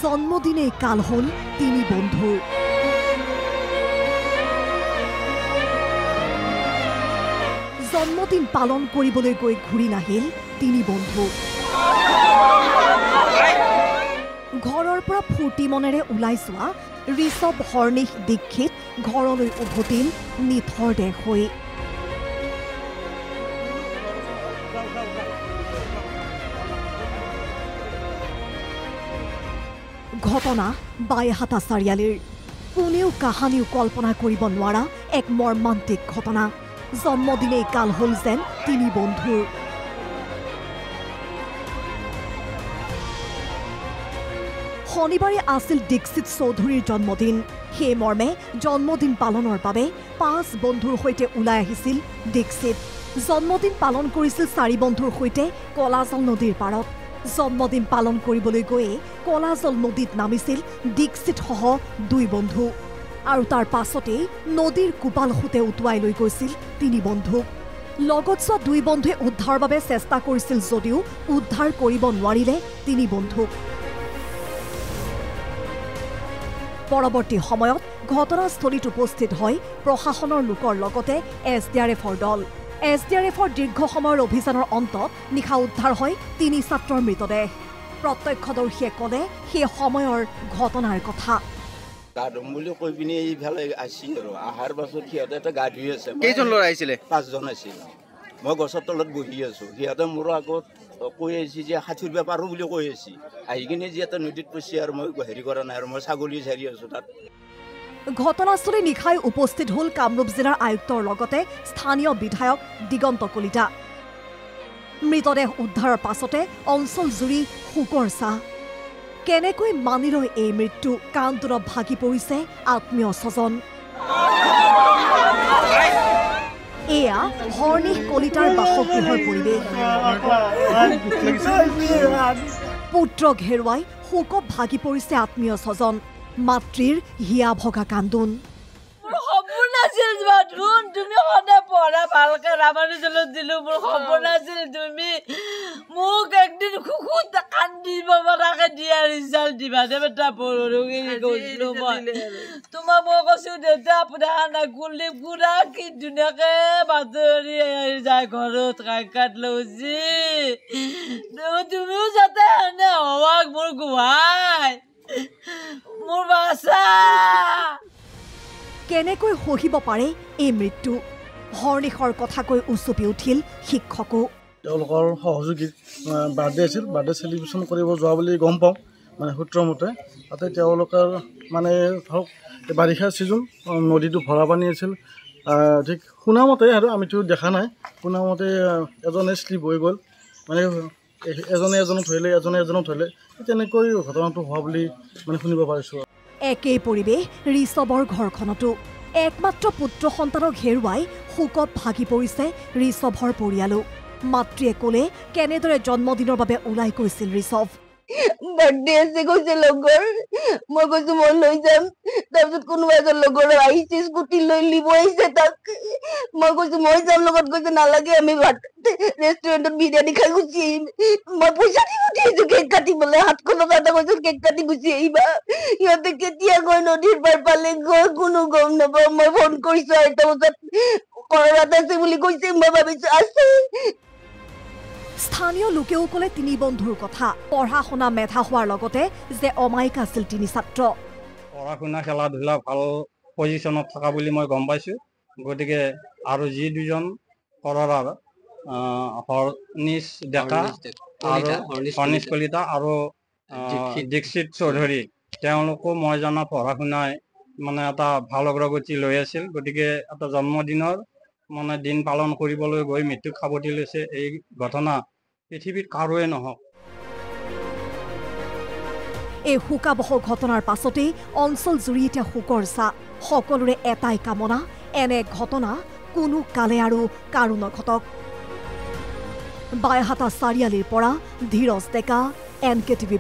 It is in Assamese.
জন্মদিনে কাল হল তিনি বন্ধুৰ জন্মদিন পালন কৰিবলৈ গৈ ঘূৰি নাহিল তিনি বন্ধু ঘৰৰ পৰা ফূৰ্তি মনেৰে ওলাই যোৱা ঋষভ হৰ্নিশ দীক্ষিত ঘৰলৈ উভতিল নিথৰ দেহ হৈ ঘটনা বাইহাটা চাৰিআলিৰ কোনেও কাহানিও কল্পনা কৰিব নোৱাৰা এক মৰ্মান্তিক ঘটনা জন্মদিনে কাল হল যেন তিনি বন্ধুৰ শনিবাৰে আছিল দীক্ষিত চৌধুৰীৰ জন্মদিন সেই মৰ্মে জন্মদিন পালনৰ বাবে 5 বন্ধুৰ সৈতে ওলাই আহিছিল দীক্ষিত জন্মদিন পালন কৰিছিল 4 বন্ধুৰ সৈতে কলাজল নদীৰ পাৰত জন্মদিন পালন কৰিবলৈ গৈ কলাজল নদীত নামিছিল দীক্ষিত সহ 2 বন্ধু আৰু তাৰ পাছতে নদীৰ কুপাল খুতে উটুৱাই লৈ গৈছিল তিনি বন্ধু লগত যোৱা 2 বন্ধুৱে উদ্ধাৰৰ বাবে চেষ্টা কৰিছিল যদিও উদ্ধাৰ কৰিব নোৱাৰিলে তিনি বন্ধু পৰৱৰ্তী সময়ত ঘটনাস্থলীত উপস্থিত হয় প্ৰশাসনৰ লোকৰ লগতে এছডিআৰএফৰ দল এছডিআৰএফৰ দীৰ্ঘ সময়ৰ অভিযানৰ অন্তত নিশা উদ্ধাৰ হয় তিনি ছাত্ৰৰ মৃতদেহ প্ৰত্যক্ষদৰ্শীয়ে ক'লে সেই সময়ৰ ঘটনাৰ কথা গাধম বুলি কৈ পিনে এইফালে আহিছিল আৰু আহাৰ পাছত সিহঁতে এটা গা ধুই আছে কেইজন ল'ৰা আহিছিলে 5 জন আছিল মই গছৰ তলত বহি আছো সিহঁতে মোৰ আগত কৈ আহিছে যে সাঁতুৰিব পাৰোঁ বুলি কৈ আহিছে আহি কিনে যে এটা নদীত পইছে আৰু মই হেৰি কৰা নাই আৰু মই ছাগলী চাৰি আছো তাত ঘটনাস্থলী নিশাই উপস্থিত হল কামৰূপ জিলাৰ আয়ুক্তৰ লগতে স্থানীয় বিধায়ক দিগন্ত কলিতা মৃতদেহ উদ্ধাৰৰ পাছতে অঞ্চল জুৰি শোকৰ ছাঁ কেনেকৈ মানি লয় এই মৃত্যু কান্দোনত ভাগি পৰিছে আত্মীয় স্বজন এয়া হৰ্নিশ কলিতাৰ বাসগৃহৰ পৰিৱেশ পুত্ৰক হেৰুৱাই শোকত ভাগি পৰিছে আত্মীয় স্বজন মাতৃৰ হিয়া ভগা কান্দোন তুমি সদায় পঢ়া ভালকে ৰামানী জলত দিলো মোৰ খবৰ নাছিল তুমি মোক একদিন খুব কান্দিব পৰাকে দিয়া ৰিজাল্ট দিবা দে বেটা পঢ়ি কৈছিলো মই তোমাক মই কৈছো দেউতা আপোনাৰ নাগুলি পুৰা কি ধুনীয়াকে বাতৰি যায় ঘৰত কাকাত লৌজি তুমিও যাতে এনে হৱাক মোৰ গুহাই মোৰ বাছা কেনেকৈ সহিব পাৰে এই মৃত্যু হৰ্নিশৰ কথা কৈ উচুপি উঠিল শিক্ষকো তেওঁলোকৰ সহযোগী বাৰ্থডে আছিল বাৰ্থডে চেলিব্ৰেশ্যন কৰিব যোৱা বুলি গম পাওঁ মানে সূত্ৰমতে তাতে তেওঁলোকৰ মানে ধৰক বাৰিষা ছিজন নদীটো ভৰা পানী আছিল ঠিক শুনামতে আৰু আমিতো দেখা নাই শুনামতে এজনে শ্লিপ হৈ গ'ল মানে এজনে এজনক ধৰিলে এজনে এজনক ধৰিলে তেনেকৈ ঘটনাটো হোৱা বুলি মানে শুনিব পাৰিছোঁ একেই পৰিৱেশ ঋষভৰ ঘৰখনতো একমাত্ৰ পুত্ৰ সন্তানক হেৰুৱাই শোকত ভাগি পৰিছে ঋষভৰ পৰিয়ালো মাতৃয়ে ক'লে কেনেদৰে জন্মদিনৰ বাবে ওলাই গৈছিল ঋষভ বাৰ্থডে আছে কৈছে লগৰ মই কৈছো মই লৈ যাম তাৰপিছত কোনোবা এজন লগৰ আহিছে স্কুটি লৈ লিব আহিছে তাক মই কৈছো মই যাম লগত কৈছে নালাগে আমি ভাত ৰেষ্টুৰেণ্টত বিৰিয়ানী খাই গুচি আহিম মই পইচা দি গুচি আহিছো কেক কাটিবলৈ 700 টকা এটা কৈছো কেক কাটি গুচি আহিবা সিহঁতে কেতিয়া গৈ নদীৰ পাৰ পালে গৈ কোনো গম নাপাওঁ মই ফোন কৰিছো 8টা বজাত কৰবাত আছে বুলি কৈছে মই ভাবিছো আছে স্থানীয় লোকেও ক'লে তিনি বন্ধুৰ কথা পঢ়া শুনা মেধা হোৱাৰ লগতে যে অমায়িক আছিল তিনি ছাত্ৰ পঢ়া শুনা খেলা ধূলা ভাল পজিশ্যনত থকা বুলি মই গম পাইছোঁ গতিকে আৰু যি দুজন কৰাৰ হৰ্নিশ ডেকা আৰু হৰ্নিশ কলিতা আৰু দীক্ষিত চৌধুৰী তেওঁলোকো মই জনা পঢ়া শুনাই মানে এটা ভাল অগ্ৰগতি লৈ আছিল গতিকে এটা জন্মদিনৰ মানে দিন পালন কৰিবলৈ গৈ মৃত্যুক সাৱটি লৈছে এই ঘটনা পৃথিৱীত কাৰোৱে নহওক এই শোকাবহ ঘটনাৰ পাছতেই অঞ্চল জুৰি এতিয়া শোকৰ ছাঁ সকলোৰে এটাই কামনা এনে ঘটনা কোনো কালে আৰু কাৰো নঘটক বাইহাটা চাৰিআলিৰ পৰা ধীৰজ ডেকা NKTV+।